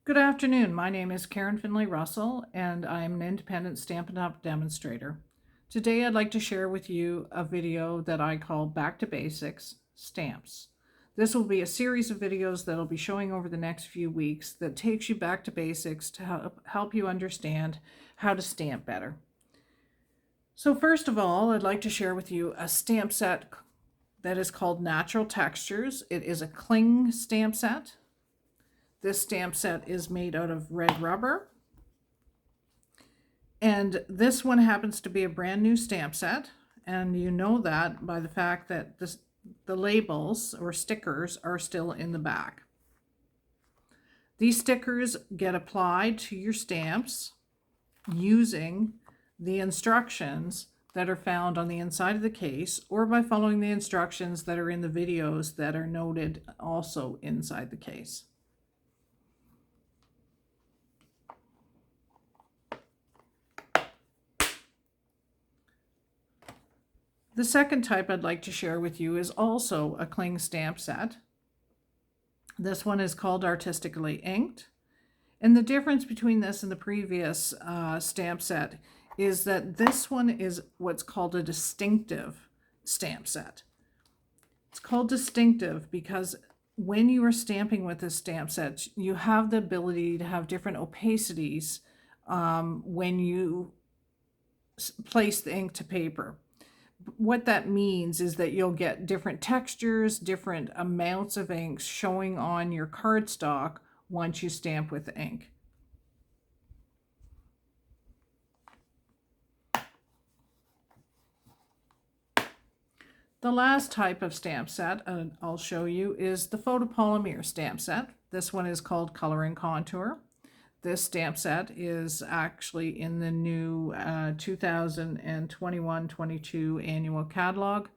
Good afternoon. My name is Karen Finlay-Russell, and I'm an independent Stampin' Up! Demonstrator. Today I'd like to share with you a video that I call Back to Basics Stamps. This will be a series of videos that I'll be showing over the next few weeks that takes you back to basics to help you understand how to stamp better. So first of all, I'd like to share with you a stamp set that is called Natural Textures. It is a cling stamp set. This stamp set is made out of red rubber. And this one happens to be a brand new stamp set. And you know that by the fact that the labels or stickers are still in the back. These stickers get applied to your stamps using the instructions that are found on the inside of the case, or by following the instructions that are in the videos that are noted also inside the case. The second type I'd like to share with you is also a cling stamp set. This one is called Artistically Inked. And the difference between this and the previous stamp set is that this one is what's called a distinctive stamp set. It's called distinctive because when you are stamping with this stamp set, you have the ability to have different opacities when you place the ink to paper. What that means is that you'll get different textures, different amounts of inks showing on your cardstock once you stamp with the ink. The last type of stamp set I'll show you is the Photopolymer stamp set. This one is called Color and Contour. This stamp set is actually in the new 2021-22 annual catalog.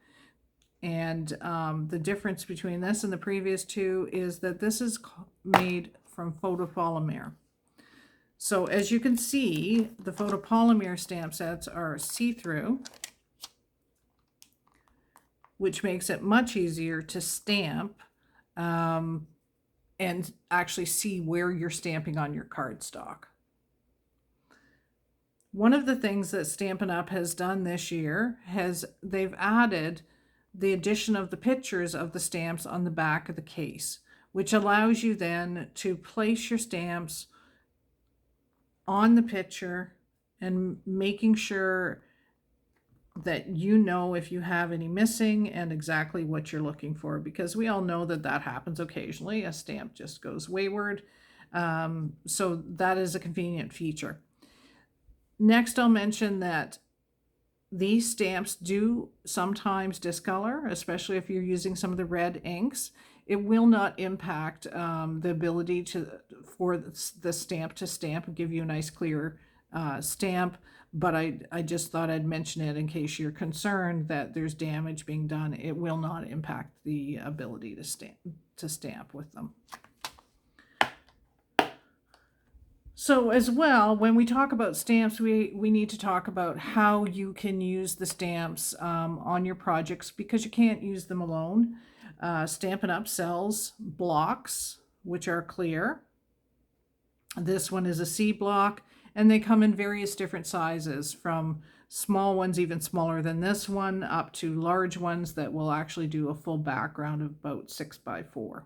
And the difference between this and the previous two is that this is made from photopolymer. So as you can see, the photopolymer stamp sets are see-through, which makes it much easier to stamp and actually see where you're stamping on your cardstock. One of the things that Stampin' Up! Has done this year they've added the addition of the pictures of the stamps on the back of the case, which allows you then to place your stamps on the picture and making sure that you know if you have any missing and exactly what you're looking for, because we all know that that happens occasionally. A stamp just goes wayward. So that is a convenient feature. Next, I'll mention that these stamps do sometimes discolor, especially if you're using some of the red inks. It will not impact the ability for the stamp to stamp and give you a nice clear stamp, but I just thought I'd mention it in case you're concerned that there's damage being done. It will not impact the ability to stamp with them. So as well, when we talk about stamps, we need to talk about how you can use the stamps on your projects, because you can't use them alone. Stampin' Up! Sells blocks, which are clear. This one is a C block, and they come in various different sizes, from small ones even smaller than this one up to large ones that will actually do a full background of about 6 by 4.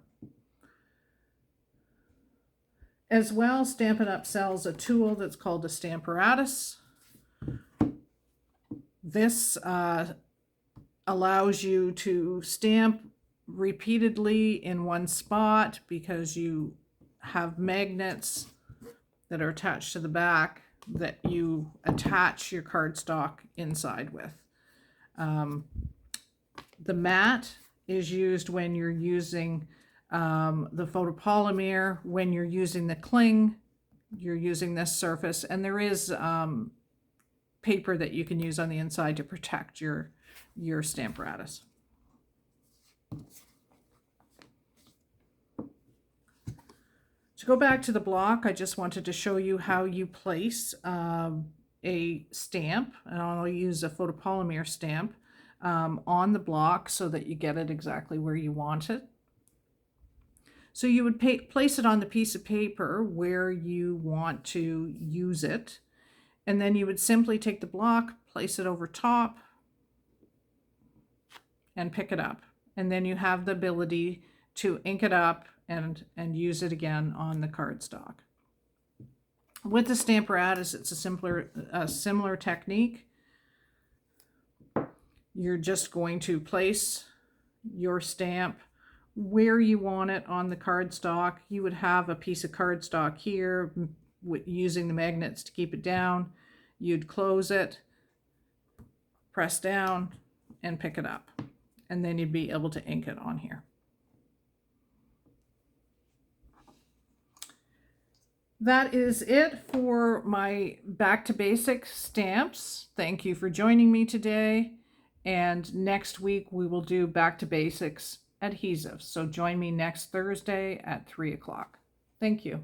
As well, Stampin' Up! Sells a tool that's called a Stamparatus. This allows you to stamp repeatedly in one spot because you have magnets that are attached to the back that you attach your cardstock inside with. The mat is used when you're using the photopolymer. When you're using the cling, you're using this surface, and there is paper that you can use on the inside to protect your Stamparatus. To go back to the block, I just wanted to show you how you place a stamp, and I'll use a photopolymer stamp on the block so that you get it exactly where you want it. So you would place it on the piece of paper where you want to use it, and then you would simply take the block, place it over top, and pick it up. And then you have the ability to ink it up and use it again on the cardstock. With the Stamparatus, it's a similar technique. You're just going to place your stamp where you want it on the cardstock. You would have a piece of cardstock here using the magnets to keep it down. You'd close it, press down, and pick it up. And then you'd be able to ink it on here. That is it for my Back to Basics stamps. Thank you for joining me today. And next week we will do Back to Basics adhesives. So join me next Thursday at 3 o'clock. Thank you.